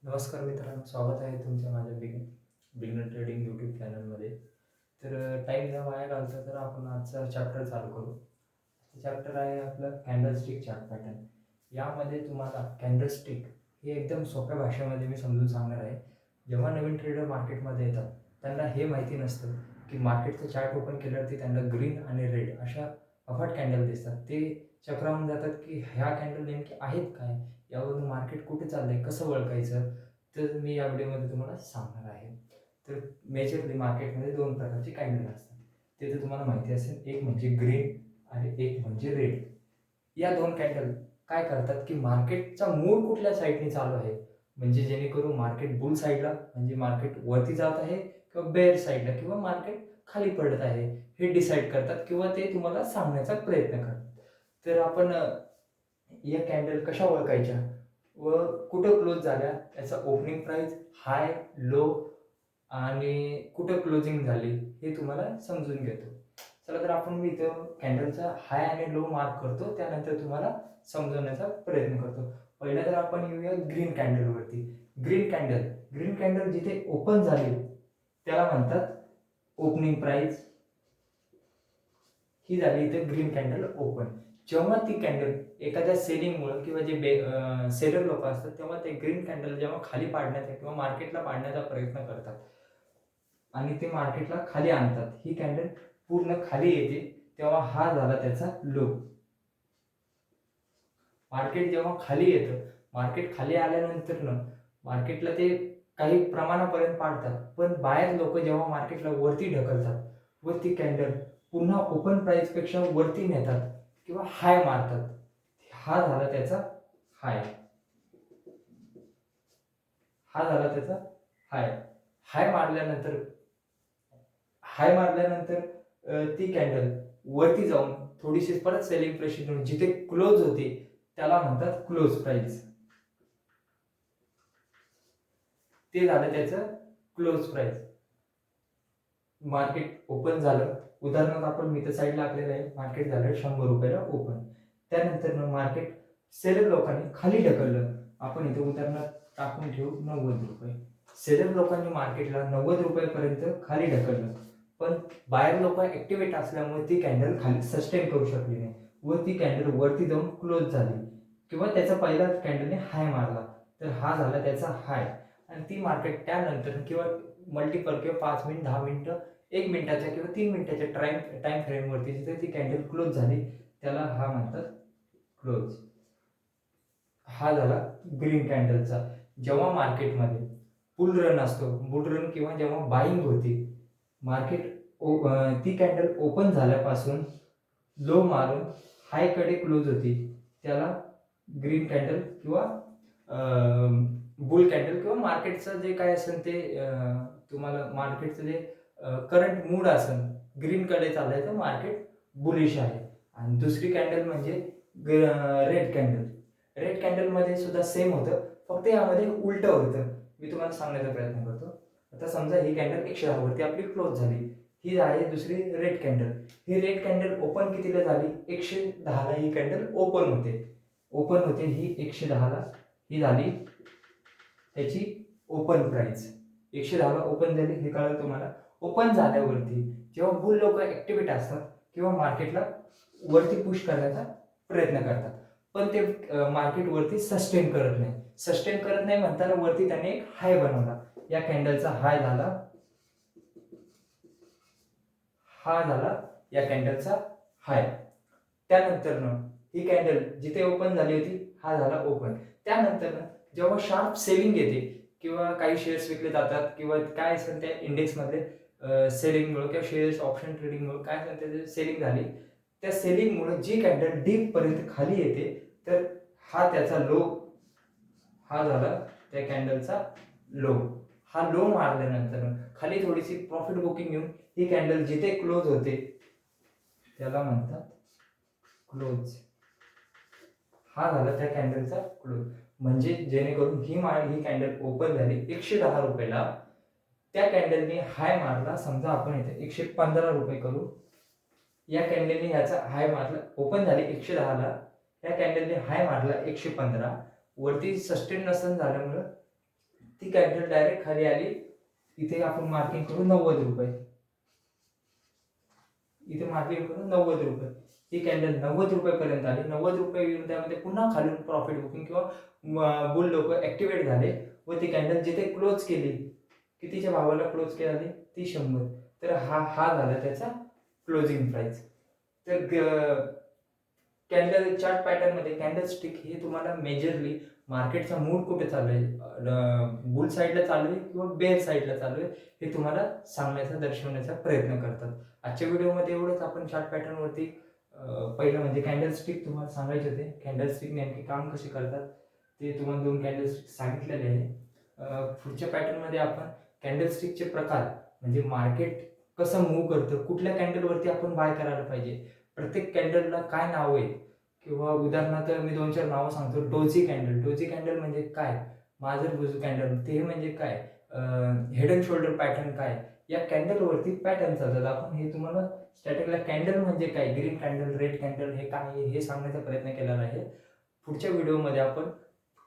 नमस्कार मित्रांनो, स्वागत आहे तुमच्या माझ्या बिगिनर ट्रेडिंग यूट्यूब चॅनलमध्ये. तर टाईम न वाया घालता तर आपण आजचा चॅप्टर चालू करू. चॅप्टर आहे आपलं कॅन्डलस्टिक चार्ट पॅटर्न. यामध्ये तुम्हाला कॅन्डलस्टिक हे एकदम सोप्या भाषेमध्ये मी समजून सांगणार आहे. जेव्हा नवीन ट्रेडर मार्केटमध्ये येतात त्यांना हे माहिती नसतं की मार्केटचं चार्ट ओपन केल्यावरती त्यांना ग्रीन आणि रेड अशा अफाट कॅन्डल दिसतात. ते चक्रावून जातात की ह्या कॅन्डल नेमके आहेत काय, यावरून मार्केट कुठे चाललंय, कसं ओळखायचं. तर मी या व्हिडिओमध्ये तुम्हाला सांगणार आहे. तर मेजरली मार्केटमध्ये दोन प्रकारचे कॅन्डल असतात, ते तर तुम्हाला माहिती असेल. एक म्हणजे ग्रीन आणि एक म्हणजे रेड. या दोन कॅन्डल काय करतात की मार्केटचा मूड कुठल्या साईडने चालू आहे, म्हणजे जेणेकरून मार्केट बुल साईडला म्हणजे मार्केट वरती जात आहे किंवा बेअर साईडला किंवा मार्केट खाली पडत आहे, हे डिसाईड करतात किंवा ते तुम्हाला सांगण्याचा प्रयत्न करतात. तर आपण या कॅन्डल कशा ओळखायच्या व कुठं क्लोज झाल्या, याचा ओपनिंग प्राइस, हाय, लो आणि कुठं क्लोजिंग झाली हे तुम्हाला समजून घेतो. चला तर आपण मी इथं कॅन्डलचा हाय आणि लो मार्क करतो, त्यानंतर तुम्हाला समजवण्याचा प्रयत्न करतो. पहिला तर आपण येऊया ग्रीन कॅन्डलवरती. ग्रीन कॅन्डल जिथे ओपन झाली त्याला म्हणतात ओपनिंग प्राइस. ही झाली इथे ग्रीन कॅन्डल ओपन. जेव्हा ती कॅन्डल एखाद्या सेलिंगमुळे किंवा जे सेलर लोक असतात तेव्हा ते ग्रीन कॅन्डल जेव्हा खाली पाडण्याचा किंवा मार्केटला पाडण्याचा प्रयत्न करतात आणि ते मार्केटला खाली आणतात, ही कॅन्डल पूर्ण खाली येते, तेव्हा हा झाला त्याचा लो. मार्केट जेव्हा खाली येतं, मार्केट खाली आल्यानंतर मार्केटला ते काही प्रमाणापर्यंत पाडतात, पण बाहेर लोक जेव्हा मार्केटला वरती ढकलतात व ती कॅन्डल पुन्हा ओपन प्राइस पेक्षा वरती नेतात किंवा हाय मारतात, हा झाला त्याचा हाय. हा झाला त्याचा हाय. हाय मारल्यानंतर ती कॅन्डल वरती जाऊन थोडीशी परत सेलिंग प्रेशर जिथे क्लोज होते त्याला म्हणतात क्लोज प्राइस. ते झालं त्याचं क्लोज प्राइस. मार्केट ओपन झालं, उदाहरणार्थ आपण मी तर साईड लागलेलं आहे, मार्केट झालं 100 रुपयाला ओपन. त्यानंतर मार्केट सेलर लोकांनी खाली ढकललं, आपण इथे उदाहरणार्थ टाकून ठेवू 90 रुपये. सेलर लोकांनी मार्केटला 90 रुपयापर्यंत खाली ढकललं, पण बाहेर लोक ऍक्टिव्हेट असल्यामुळे ती कॅन्डल खाली सस्टेन करू शकली नाही व ती कॅन्डल वरती जाऊन क्लोज झाली किंवा त्याचा पहिला कॅन्डलने हाय मारला, तर हा झाला त्याचा हाय. आणि ती मार्केट त्यानंतर किंवा मल्टिपल किंवा 5 मिनिट, 10 मिनिटं, 1 मिनिटाच्या किंवा 3 मिनिटाच्या टाइम फ्रेमवरती जिथे ती कॅन्डल क्लोज झाली त्याला हा म्हणतात क्लोज. हा झाला ग्रीन कॅन्डलचा. जेव्हा मार्केटमध्ये बुल रन असतो, बुल रन किंवा जेव्हा बाईंग होती, मार्केट ती कॅन्डल ओपन झाल्यापासून लो मारून हायकडे क्लोज होती, त्याला ग्रीन कॅन्डल किंवा बुल कॅन्डल किंवा मार्केटचं जे काय असेल ते तुम्हाला मार्केटचं जे करंट मूड असेल ग्रीनकडे चाललंय तर मार्केट बुलिश आहे. आणि दुसरी कॅन्डल म्हणजे रेड कॅन्डल. रेड कॅन्डलमध्ये सुद्धा सेम होतं, फक्त यामध्ये उलटं होतं. मी तुम्हाला सांगण्याचा प्रयत्न करतो. आता समजा ही कॅन्डल 110 वरती आपली क्लोज झाली, ही आहे दुसरी रेड कॅन्डल. ही रेड कॅन्डल ओपन कितीला झाली? 110 ला ही कॅन्डल ओपन होते ही 110 ला. ही झाली त्याची ओपन प्राइस. 110 ला ओपन झाली, हे कळलं तुम्हाला. ओपन झाल्यावरती जेव्हा बुल लोक ऍक्टिव्हेट असतात किंवा मार्केटला वरती पुश करण्याचा प्रयत्न करतात, पण ते मार्केट वरती सस्टेन करत नाही म्हणताना वरती त्याने एक हाय बनवला. या कॅन्डलचा हाय झाला, हा झाला या कॅन्डलचा हाय. त्यानंतर ही कॅन्डल जिथे ओपन झाली होती, हा झाला ओपन. त्यानंतर जेव्हा शार्प सेलिंग येते किंवा काही शेअर्स विकले जातात किंवा काय असेल त्या इंडेक्स मध्ये सेलिंगमुळे किंवा शेअर्स ऑप्शन ट्रेडिंगमुळे काय असेल त्याची सेलिंग झाली, त्या सेलिंगमुळे जी कॅन्डल डीप पर्यंत खाली येते तर हा त्याचा लो, हा झाला त्या कॅन्डलचा लो. हा लो मारल्यानंतर खाली थोडीशी प्रॉफिट बुकिंग घेऊन ही कॅन्डल जिथे क्लोज होते त्याला म्हणतात क्लोज. हा झाला त्या कॅन्डलचा क्लोज. म्हणजे जेणेकरून ही कॅन्डल ओपन झाली 110 रुपयाला, त्या कॅन्डलने हाय मारला, समजा आपण इथे 115 रुपये करू. या कॅन्डलने ह्याचा हाय मारला, ओपन झाली 110 ला, या कॅन्डलने हाय मारला 115, वरती सस्टेन नसन झाल्यामुळं ती कॅन्डल डायरेक्ट खाली आली, इथे आपण मार्किंग करू 90 रुपये, इथे मार्किंग करू 90 रुपये. ही कॅन्डल 90 रुपयेपर्यंत आली. 90 रुपये येऊन त्यामध्ये पुन्हा खालून प्रॉफिट बुकिंग किंवा बुल लोक ऍक्टिव्हेट झाले व ती कॅन्डल जिथे क्लोज केली, कितीच्या भावाला क्लोज केली ती 100. तर हा झाला त्याचा क्लोजिंग प्राइस. तर कॅन्डल चार्ट पॅटर्न मध्ये कॅन्डल स्टिक हे तुम्हाला मेजरली मार्केटचा मूड कुठे चालू आहे, बुल साईडला चालू आहे किंवा बेअर साईडला चालू आहे, हे तुम्हाला सांगण्याचा दर्शवण्याचा प्रयत्न करतात. आजच्या व्हिडिओमध्ये एवढंच. आपण चार्ट पॅटर्न वरती पहिलं म्हणजे कॅन्डल स्टिक तुम्हाला सांगायचे होते. कॅन्डल स्टिक नेमके काम कसे करतात ते तुम्हाला 2 कॅन्डल स्टिक सांगितलेले आहे. पुढच्या पॅटर्न मध्ये आपण कॅन्डल स्टिकचे प्रकार म्हणजे मार्केट कसं मूव्ह करतं, कुठल्या कॅन्डलवरती आपण बाय करायला पाहिजे, प्रत्येक कॅन्डलला काय नाव आहे, किंवा उदाहरणार्थ मी 2-4 नावं सांगतो. डोजी कॅन्डल, डोजी कॅन्डल म्हणजे काय, माजर बुजू कॅन्डल ते म्हणजे काय, हेड अँड शोल्डर पॅटर्न काय, या कॅन्डलवरती पॅटर्न चालतात. आपण हे तुम्हाला स्टॅटिकला कॅन्डल म्हणजे काय, ग्रीन कॅन्डल, रेड कॅन्डल हे काय हे सांगण्याचा प्रयत्न केलेला आहे. पुढच्या व्हिडिओमध्ये आपण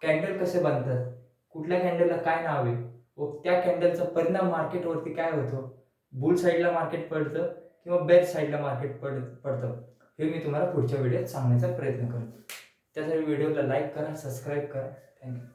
कॅन्डल कसे बनतात, कुठल्या कॅन्डलला काय नाव आहे व त्या कॅन्डलचा परिणाम मार्केटवरती काय होतो, बुल साईडला मार्केट पडतं किंवा बेअर साईडला मार्केट पडतं, हे मी तुम्हाला पुढच्या व्हिडिओत सांगण्याचा प्रयत्न करतो. त्यासाठी व्हिडिओला लाईक करा, सबस्क्राईब करा. थँक्यू.